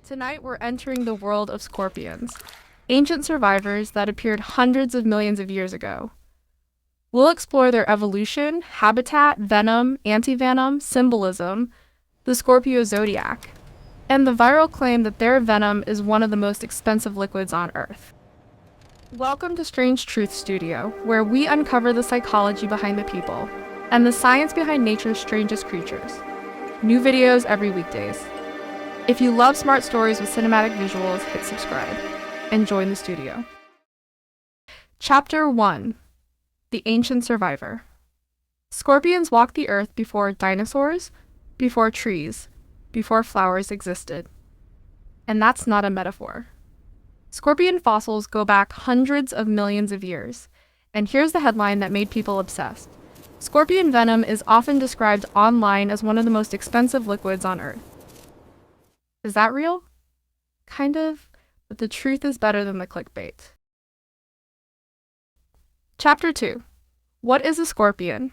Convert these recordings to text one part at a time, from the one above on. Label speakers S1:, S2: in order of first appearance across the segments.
S1: Tonight we're entering the world of scorpions, ancient survivors that appeared hundreds of millions of years ago. We'll explore their evolution, habitat, venom, antivenom, symbolism, the Scorpio zodiac, and the viral claim that their venom is one of the most expensive liquids on Earth. Welcome to Strange Truth Studio, where we uncover the psychology behind the people and the science behind nature's strangest creatures. New videos every weekdays. If you love smart stories with cinematic visuals, hit subscribe and join the studio. Chapter 1: The Ancient Survivor. Scorpions walked the earth before dinosaurs, before trees, before flowers existed. And that's not a metaphor. Scorpion fossils go back hundreds of millions of years, and here's the headline that made people obsessed. Scorpion venom is often described online as one of the most expensive liquids on Earth. Is that real? Kind of, but the truth is better than the clickbait. Chapter 2. What is a scorpion?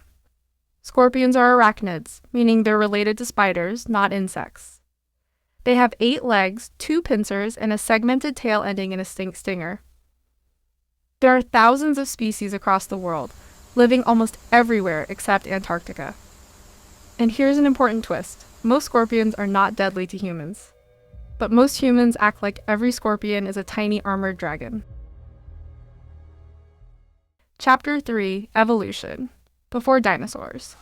S1: Scorpions are arachnids, meaning they're related to spiders, not insects. They have 8 legs, 2 pincers, and a segmented tail ending in a stinger. There are thousands of species across the world, living almost everywhere except Antarctica. And here's an important twist. Most scorpions are not deadly to humans. But most humans act like every scorpion is a tiny armored dragon. Chapter 3: Evolution. Before dinosaurs.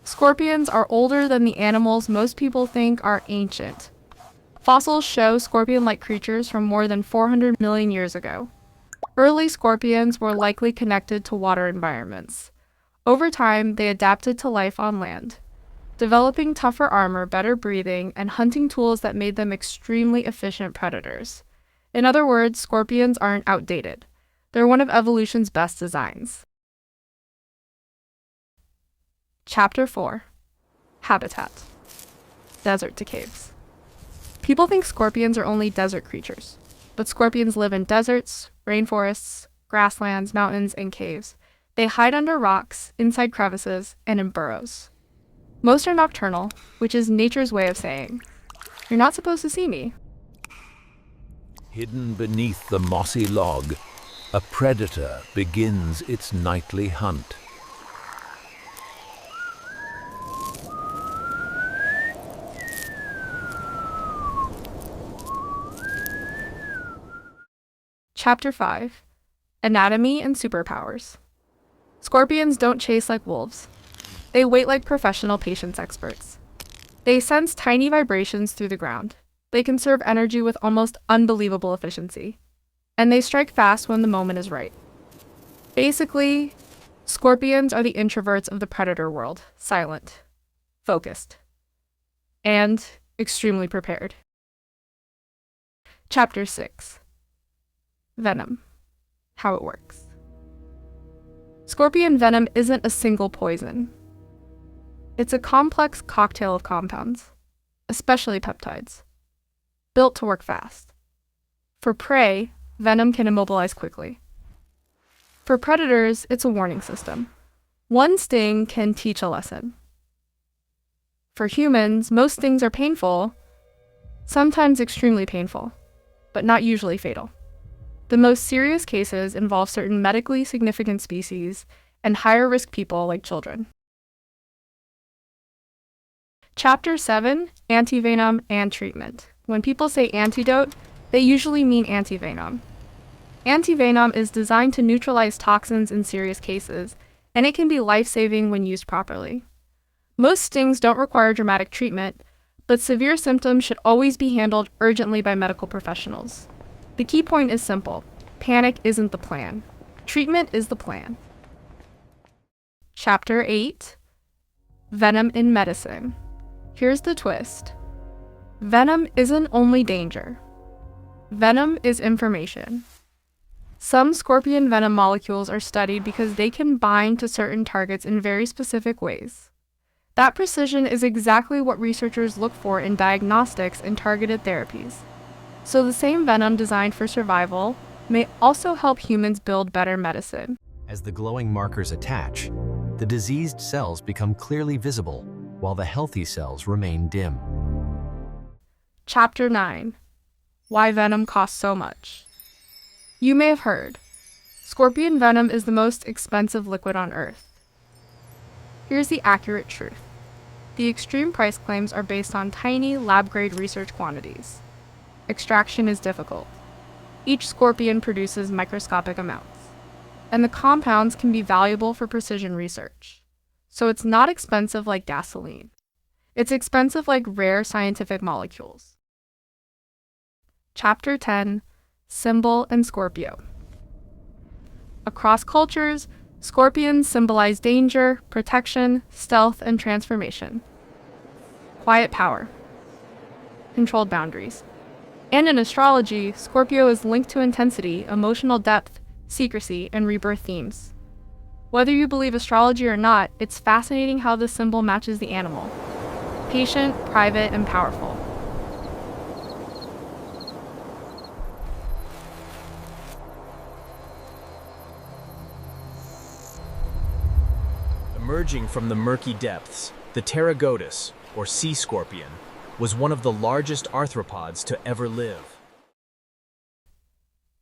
S1: Scorpions are older than the animals most people think are ancient. Fossils show scorpion-like creatures from more than 400 million years ago. Early scorpions were likely connected to water environments. Over time, they adapted to life on land, developing tougher armor, better breathing, and hunting tools that made them extremely efficient predators. In other words, scorpions aren't outdated. They're one of evolution's best designs. Chapter 4: Habitat. Desert to caves. People think scorpions are only desert creatures, but scorpions live in deserts, rainforests, grasslands, mountains, and caves. They hide under rocks, inside crevices, and in burrows. Most are nocturnal, which is nature's way of saying, "You're not supposed to see me."
S2: Hidden beneath the mossy log, a predator begins its nightly hunt.
S1: Chapter 5: Anatomy and Superpowers. Scorpions don't chase like wolves. They wait like professional patience experts. They sense tiny vibrations through the ground. They conserve energy with almost unbelievable efficiency. And they strike fast when the moment is right. Basically, scorpions are the introverts of the predator world, silent, focused, and extremely prepared. Chapter 6: Venom. How it works. Scorpion venom isn't a single poison. It's a complex cocktail of compounds, especially peptides, built to work fast. For prey, venom can immobilize quickly. For predators, it's a warning system. One sting can teach a lesson. For humans, most stings are painful, sometimes extremely painful, but not usually fatal. The most serious cases involve certain medically significant species and higher-risk people like children. Chapter 7: Antivenom and Treatment. When people say antidote, they usually mean antivenom. Antivenom is designed to neutralize toxins in serious cases, and it can be life-saving when used properly. Most stings don't require dramatic treatment, but severe symptoms should always be handled urgently by medical professionals. The key point is simple. Panic isn't the plan. Treatment is the plan. Chapter 8: Venom in Medicine. Here's the twist. Venom isn't only danger. Venom is information. Some scorpion venom molecules are studied because they can bind to certain targets in very specific ways. That precision is exactly what researchers look for in diagnostics and targeted therapies. So the same venom designed for survival may also help humans build better medicine.
S3: As the glowing markers attach, the diseased cells become clearly visible, while the healthy cells remain dim.
S1: Chapter 9: Why venom costs so much. You may have heard, scorpion venom is the most expensive liquid on Earth. Here's the accurate truth. The extreme price claims are based on tiny, lab-grade research quantities. Extraction is difficult. Each scorpion produces microscopic amounts, and the compounds can be valuable for precision research. So it's not expensive like gasoline. It's expensive like rare scientific molecules. Chapter 10: Symbol and Scorpio. Across cultures, scorpions symbolize danger, protection, stealth, and transformation. Quiet power. Controlled boundaries. And in astrology, Scorpio is linked to intensity, emotional depth, secrecy, and rebirth themes. Whether you believe astrology or not, it's fascinating how this symbol matches the animal. Patient, private, and powerful.
S4: Emerging from the murky depths, the Pterygotus, or sea scorpion, was one of the largest arthropods to ever live.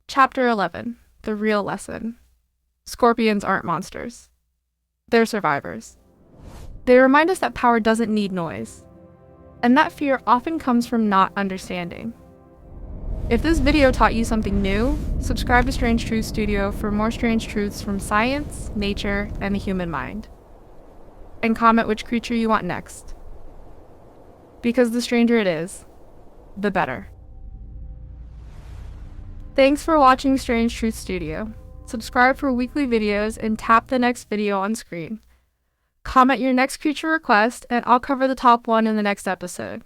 S1: Chapter 11: The Real Lesson. Scorpions aren't monsters. They're survivors. They remind us that power doesn't need noise, and that fear often comes from not understanding. If this video taught you something new, subscribe to Strange Truths Studio for more strange truths from science, nature, and the human mind. And comment which creature you want next. Because the stranger it is, the better. Thanks for watching Strange Truths Studio. Subscribe for weekly videos and tap the next video on screen. Comment your next creature request and I'll cover the top one in the next episode.